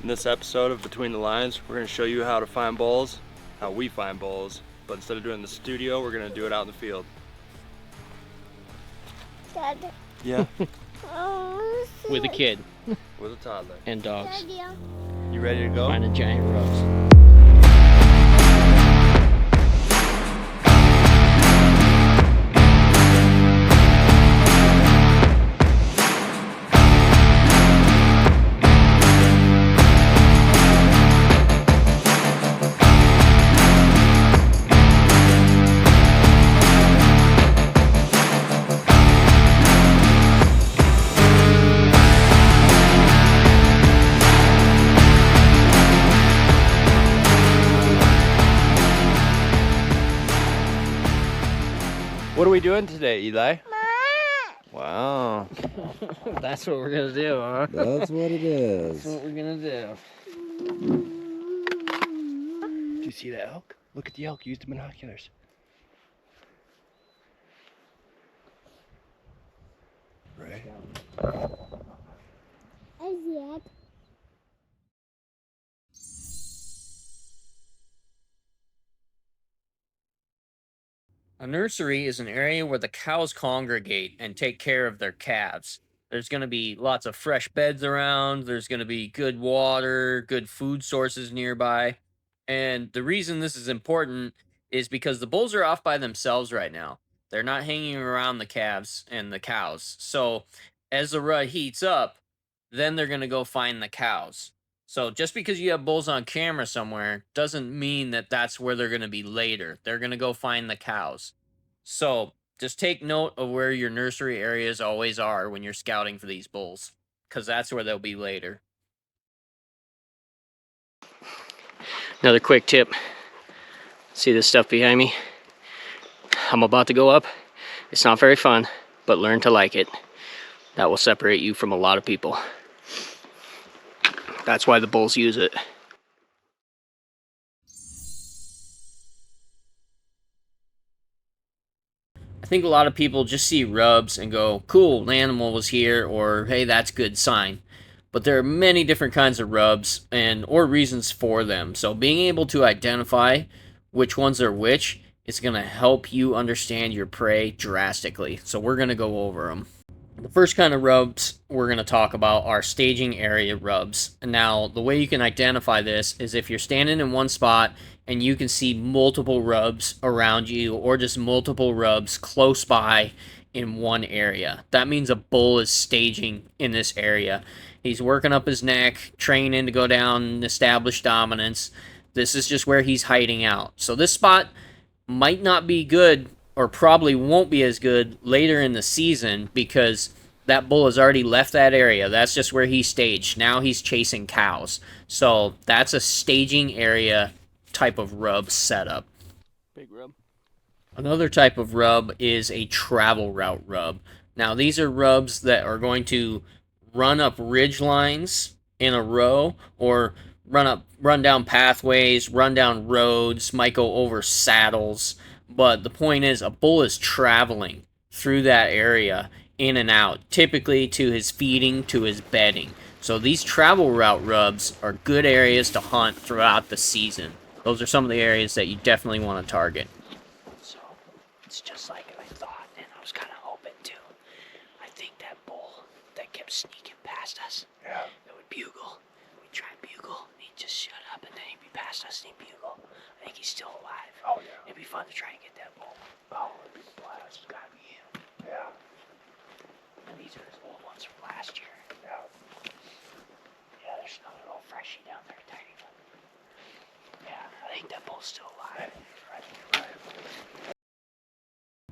In this episode of Between the Lines, we're going to show you how to find bulls, how we find bulls, but instead of doing it in the studio, we're going to do it out in the field. Dad. Yeah. With a kid With a toddler. and dogs. You ready to go? Finding giant rubs. What are we doing today, Eli? Wow. That's what we're gonna do, huh? That's what it is. That's what we're gonna do. Do you see the elk? Look at the elk. Use the binoculars. Right. I see it. A nursery is an area where the cows congregate and take care of their calves. There's going to be lots of fresh beds around, there's going to be good water, good food sources nearby. And the reason this is important is because the bulls are off by themselves right now. They're not hanging around the calves and the cows. So as the rut heats up, then they're going to go find the cows. So just because you have bulls on camera somewhere doesn't mean that that's where they're going to be later. They're going to go find the cows. So just take note of where your nursery areas always are when you're scouting for these bulls, because that's where they'll be later. Another quick tip. See this stuff behind me? I'm about to go up. It's not very fun, but learn to like it. That will separate you from a lot of people. That's why the bulls use it. I think a lot of people just see rubs and go, cool, an animal was here, or hey, that's good sign. But there are many different kinds of rubs or reasons for them. So being able to identify which ones are which is going to help you understand your prey drastically. So we're going to go over them. The first kind of rubs we're going to talk about are staging area rubs. Now, the way you can identify this is if you're standing in one spot and you can see multiple rubs around you or just multiple rubs close by in one area. That means a bull is staging in this area. He's working up his neck, training to go down and establish dominance. This is just where he's hiding out. So this spot might not be good, or probably won't be as good later in the season, because that bull has already left that area. That's just where he staged. Now he's chasing cows. So that's a staging area type of rub setup. Big rub. Another type of rub is a travel route rub. Now these are rubs that are going to run up ridge lines in a row, or run down pathways, run down roads, might go over saddles. But the point is, a bull is traveling through that area, in and out, typically to his feeding, to his bedding. So these travel route rubs are good areas to hunt throughout the season. Those are some of the areas that you definitely want to target. So it's just like I thought, and I was kind of hoping to. I think that bull that kept sneaking past us, it would bugle. We'd try and bugle, and he'd just shut up, and then he'd be past us, and he'd bugle. I think he's still alive. Oh, yeah. It'd be fun to try and get that bull. Oh, it'd be a blast. It's gotta be him. Yeah. And these are his old ones from last year. Yeah. Yeah, there's another old freshie down there, tiny one. Yeah, I think that bull's still alive. Right.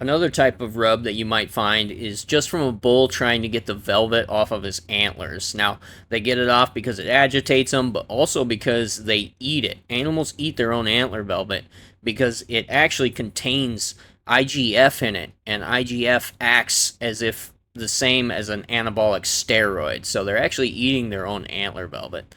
Another type of rub that you might find is just from a bull trying to get the velvet off of his antlers. Now, they get it off because it agitates them, but also because they eat it. Animals eat their own antler velvet because it actually contains IGF in it, and IGF acts as if the same as an anabolic steroid. So they're actually eating their own antler velvet.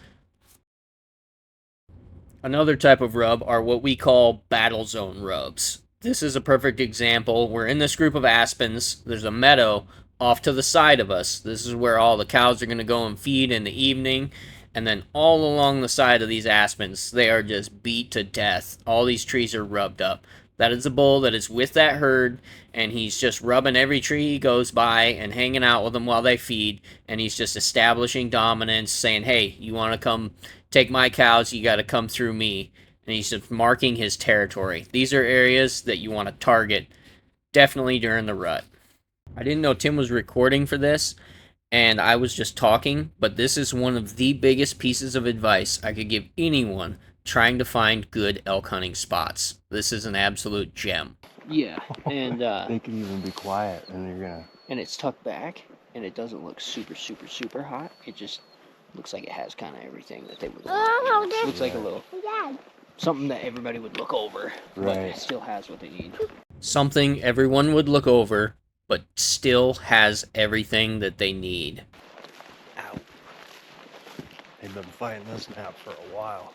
Another type of rub are what we call battle zone rubs. This is a perfect example. We're in this group of aspens. There's a meadow off to the side of us. This is where all the cows are going to go and feed in the evening. And then all along the side of these aspens, they are just beat to death. All these trees are rubbed up. That is a bull that is with that herd, and he's just rubbing every tree he goes by and hanging out with them while they feed, and he's just establishing dominance, saying, hey, you want to come take my cows, you got to come through me. And he's just marking his territory. These are areas that you want to target, definitely during the rut. I didn't know Tim was recording for this, and I was just talking, but this is one of the biggest pieces of advice I could give anyone trying to find good elk hunting spots. This is an absolute gem. Yeah, and They can even be quiet, and you're gonna. and it's tucked back, and it doesn't look super hot. It just looks like it has kind of everything that they would want. It looks like a little something that everybody would look over, but Right. it still has what they need. Something everyone would look over, but still has everything that they need. Ow. They've been fighting this nap for a while.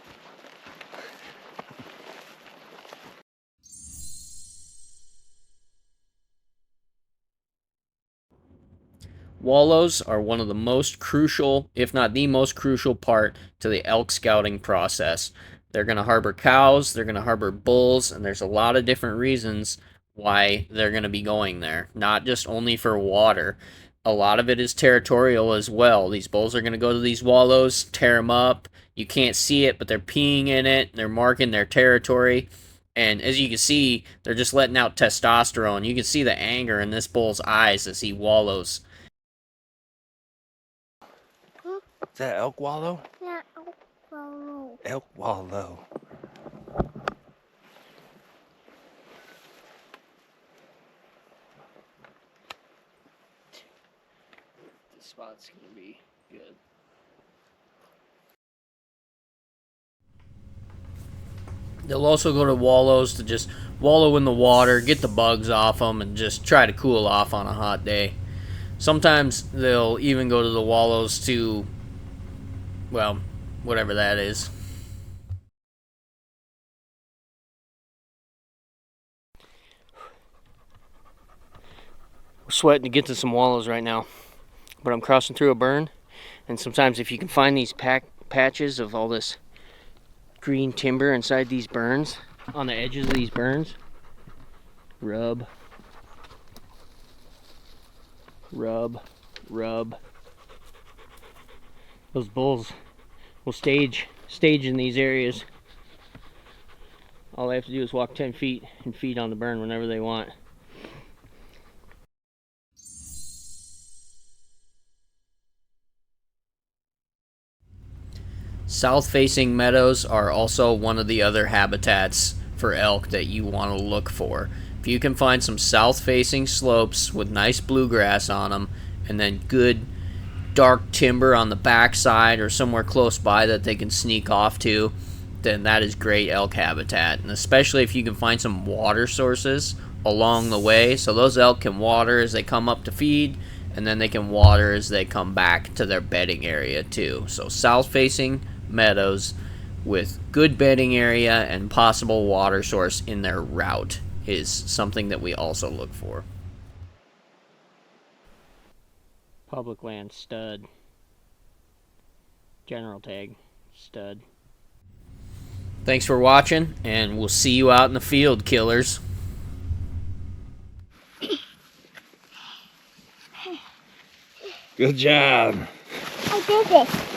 Wallows are one of the most crucial, if not the most crucial part to the elk scouting process. They're going to harbor cows, they're going to harbor bulls, and there's a lot of different reasons why they're going to be going there. Not just only for water. A lot of it is territorial as well. These bulls are going to go to these wallows, tear them up. You can't see it, but they're peeing in it. They're marking their territory. And as you can see, they're just letting out testosterone. You can see the anger in this bull's eyes as he wallows. Is that elk wallow? Yeah, oh, Elk wallow. This spot's gonna be good. They'll also go to wallows to just wallow in the water, get the bugs off them, and just try to cool off on a hot day. Sometimes they'll even go to the wallows to, well, whatever that is. We're sweating to get to some wallows right now, but I'm crossing through a burn, and sometimes if you can find these patches of all this green timber inside these burns, on the edges of these burns, rub, those bulls will stage in these areas. All they have to do is walk 10 feet and feed on the burn whenever they want. South-facing meadows are also one of the other habitats for elk that you want to look for. If you can find some south-facing slopes with nice bluegrass on them, and then good dark timber on the backside or somewhere close by that they can sneak off to, then that is great elk habitat. And especially if you can find some water sources along the way, so those elk can water as they come up to feed, and then they can water as they come back to their bedding area too. So south-facing meadows with good bedding area and possible water source in their route is something that we also look for. Public land, stud. General tag, stud. Thanks for watching, and we'll see you out in the field, killers. Good job. I did it.